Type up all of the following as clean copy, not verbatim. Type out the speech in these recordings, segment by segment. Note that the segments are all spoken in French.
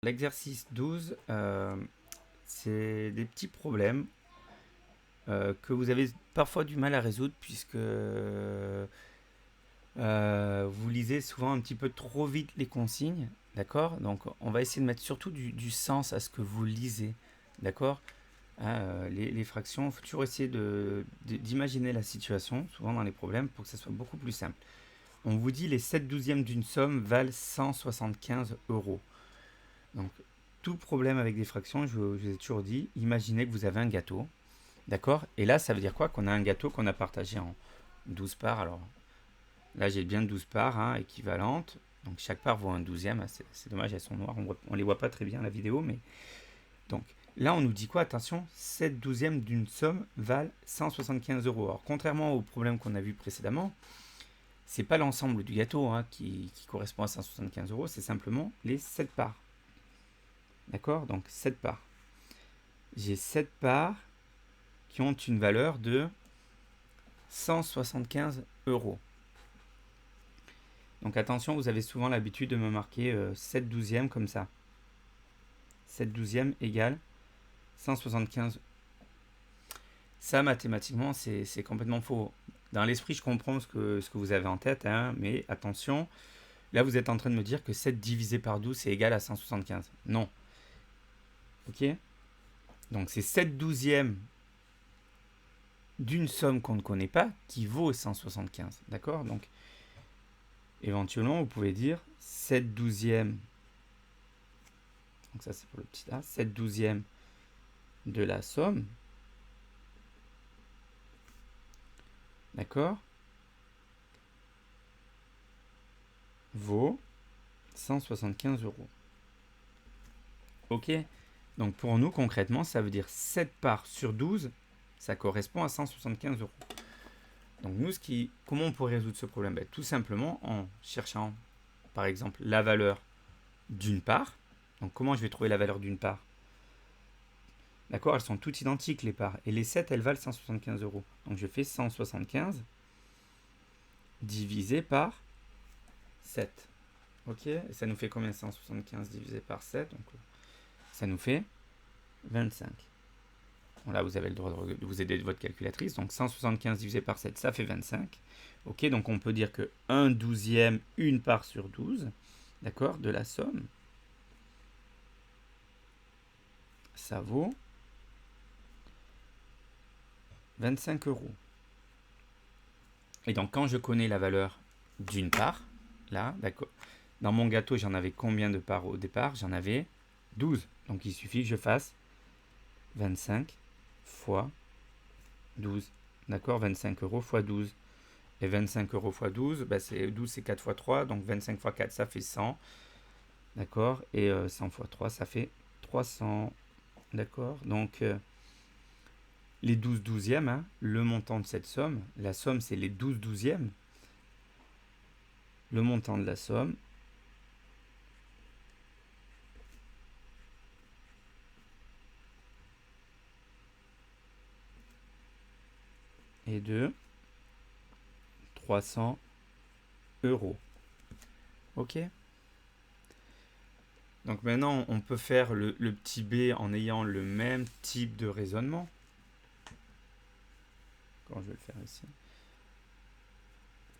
L'exercice 12, c'est des petits problèmes que vous avez parfois du mal à résoudre puisque vous lisez souvent un petit peu trop vite les consignes, d'accord? Donc on va essayer de mettre surtout du sens à ce que vous lisez, d'accord? Les fractions, il faut toujours essayer d'imaginer la situation, souvent dans les problèmes, pour que ça soit beaucoup plus simple. On vous dit les 7 douzièmes d'une somme valent 175 euros. Donc, tout problème avec des fractions, je vous ai toujours dit, imaginez que vous avez un gâteau, d'accord? Et là, ça veut dire quoi? Qu'on a un gâteau qu'on a partagé en 12 parts. Alors, là, j'ai bien 12 parts équivalentes. Donc, chaque part vaut un douzième. C'est dommage, elles sont noires. On ne les voit pas très bien à la vidéo. Mais donc, là, on nous dit quoi? Attention, 7 douzièmes d'une somme valent 175 euros. Alors, contrairement au problème qu'on a vu précédemment, c'est pas l'ensemble du gâteau qui correspond à 175 euros, c'est simplement les 7 parts. D'accord? Donc 7 parts. J'ai 7 parts qui ont une valeur de 175 euros. Donc attention, vous avez souvent l'habitude de me marquer 7 douzièmes comme ça. 7 douzièmes égale 175. Ça, mathématiquement, c'est complètement faux. Dans l'esprit, je comprends ce que vous avez en tête, mais attention, là, vous êtes en train de me dire que 7 divisé par 12, c'est égal à 175. Non. Ok? Donc c'est 7 douzièmes d'une somme qu'on ne connaît pas qui vaut 175. D'accord? Donc éventuellement, vous pouvez dire 7 douzièmes. Donc ça, c'est pour le petit a. 7 douzièmes de la somme. D'accord? Vaut 175 euros. Ok? Donc pour nous, concrètement, ça veut dire 7 parts sur 12, ça correspond à 175 euros. Donc nous, comment on pourrait résoudre ce problème? Tout simplement en cherchant, par exemple, la valeur d'une part. Donc comment je vais trouver la valeur d'une part? D'accord, elles sont toutes identiques les parts. Et les 7, elles valent 175 euros. Donc je fais 175 divisé par 7. Ok, et ça nous fait combien 175 divisé par 7? Donc ça nous fait 25. Bon, là, vous avez le droit de vous aider de votre calculatrice. Donc 175 divisé par 7, ça fait 25. Ok, donc on peut dire que 1 douzième, une part sur 12, d'accord, de la somme, ça vaut 25 euros. Et donc quand je connais la valeur d'une part, là, d'accord, dans mon gâteau, j'en avais combien de parts au départ? J'en avais 12. Donc il suffit que je fasse 25 fois 12. D'accord? 25 euros fois 12. Et 25 euros fois 12, c'est 12, c'est 4 fois 3. Donc 25 fois 4, ça fait 100. D'accord? Et 100 fois 3, ça fait 300. D'accord? Donc les 12 douzièmes, le montant de cette somme, la somme, c'est les 12 douzièmes. Le montant de la somme, est de 300 euros. Ok? Donc maintenant, on peut faire le petit b en ayant le même type de raisonnement. Quand je vais le faire ici.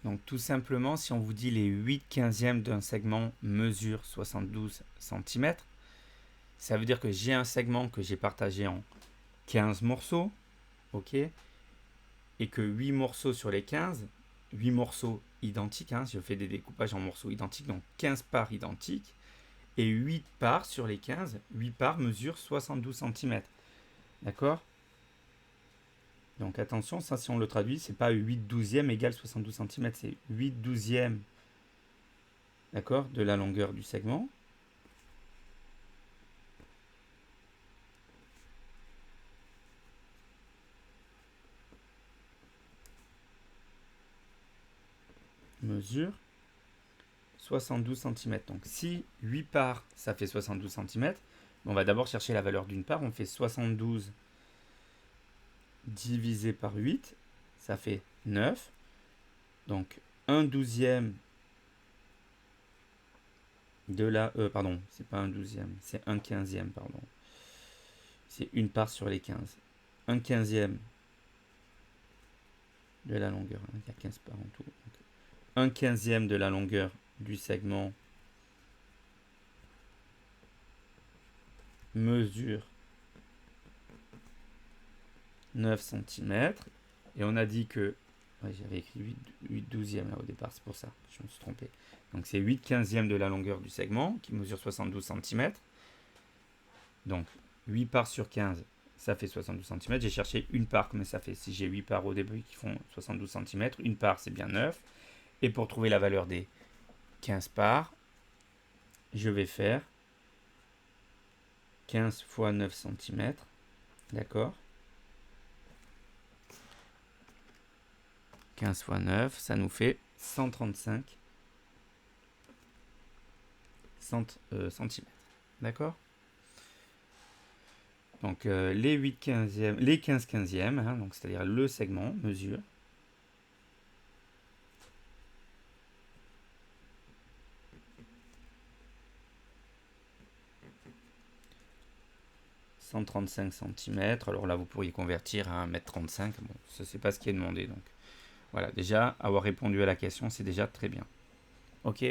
Donc tout simplement, si on vous dit les 8 quinzièmes d'un segment mesure 72 cm, ça veut dire que j'ai un segment que j'ai partagé en 15 morceaux, ok, et que 8 morceaux sur les 15, 8 morceaux identiques, je fais des découpages en morceaux identiques, donc 15 parts identiques, et 8 parts sur les 15, 8 parts mesurent 72 cm. D'accord? Donc attention, ça si on le traduit, c'est pas 8 douzièmes égale 72 cm, c'est 8 douzièmes, d'accord, de la longueur du segment. Mesure 72 cm. Donc si 8 parts, ça fait 72 cm, on va d'abord chercher la valeur d'une part. On fait 72 divisé par 8, ça fait 9. Donc 1 douzième de la... pardon, c'est pas un douzième, c'est un quinzième, pardon. C'est une part sur les 15. Un quinzième de la longueur. Il y a 15 parts en tout. Donc, un quinzième de la longueur du segment mesure 9 cm. Et on a dit que... Ouais, j'avais écrit 8 douzièmes là au départ, c'est pour ça, je me suis trompé. Donc c'est 8 quinzièmes de la longueur du segment qui mesure 72 cm. Donc 8 parts sur 15, ça fait 72 cm. J'ai cherché une part, comment ça fait. Si j'ai 8 parts au début qui font 72 cm, une part c'est bien 9. Et pour trouver la valeur des 15 parts, je vais faire 15 fois 9 cm. D'accord? 15 fois 9, ça nous fait 135 cm. D'accord? Donc les 8 quinzièmes, les 15 quinzièmes, hein, donc c'est-à-dire le segment mesure 135 cm. Alors là, vous pourriez convertir à 1,35 m. Bon, ça, c'est pas ce qui est demandé. Donc voilà, déjà, avoir répondu à la question, c'est déjà très bien. Ok.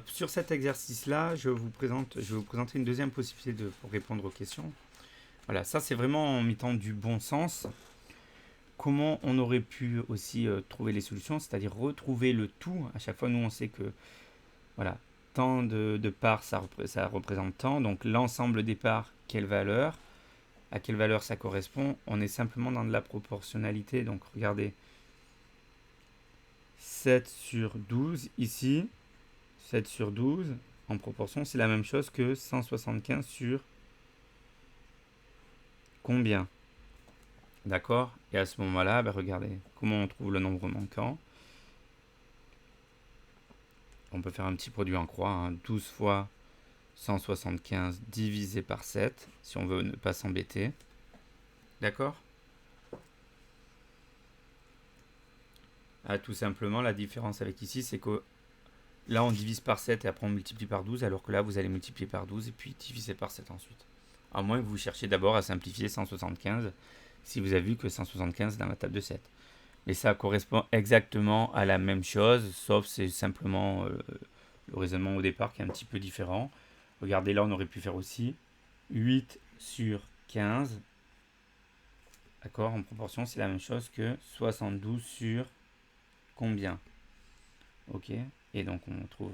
Sur cet exercice-là, je vais vous présenter une deuxième possibilité pour répondre aux questions. Voilà, ça, c'est vraiment en mettant du bon sens. Comment on aurait pu aussi trouver les solutions, c'est-à-dire retrouver le tout. À chaque fois, nous, on sait que voilà, tant de parts, ça représente tant. Donc l'ensemble des parts, quelle valeur? À quelle valeur ça correspond? On est simplement dans de la proportionnalité. Donc regardez, 7 sur 12 ici, 7 sur 12 en proportion, c'est la même chose que 175 sur combien? D'accord? Et à ce moment-là, ben regardez, comment on trouve le nombre manquant? On peut faire un petit produit en croix, hein, 12 fois 175 divisé par 7, si on veut ne pas s'embêter. D'accord? Ah, tout simplement, la différence avec ici, c'est que là, on divise par 7 et après on multiplie par 12, alors que là, vous allez multiplier par 12 et puis diviser par 7 ensuite. À moins que vous cherchiez d'abord à simplifier 175, si vous avez vu que 175 est dans la table de 7. Mais ça correspond exactement à la même chose, sauf c'est simplement le raisonnement au départ qui est un petit peu différent. Regardez, là, on aurait pu faire aussi 8 sur 15. D'accord, en proportion, c'est la même chose que 72 sur combien? Ok, et donc on trouve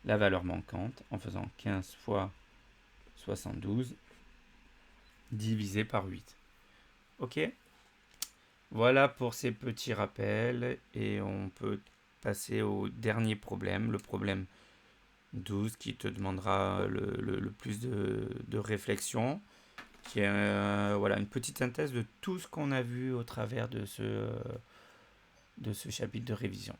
la valeur manquante en faisant 15 fois 72 divisé par 8. Ok, voilà pour ces petits rappels et on peut passer au dernier problème, le problème 12 qui te demandera le plus de réflexion, qui est voilà, une petite synthèse de tout ce qu'on a vu au travers de ce chapitre de révision.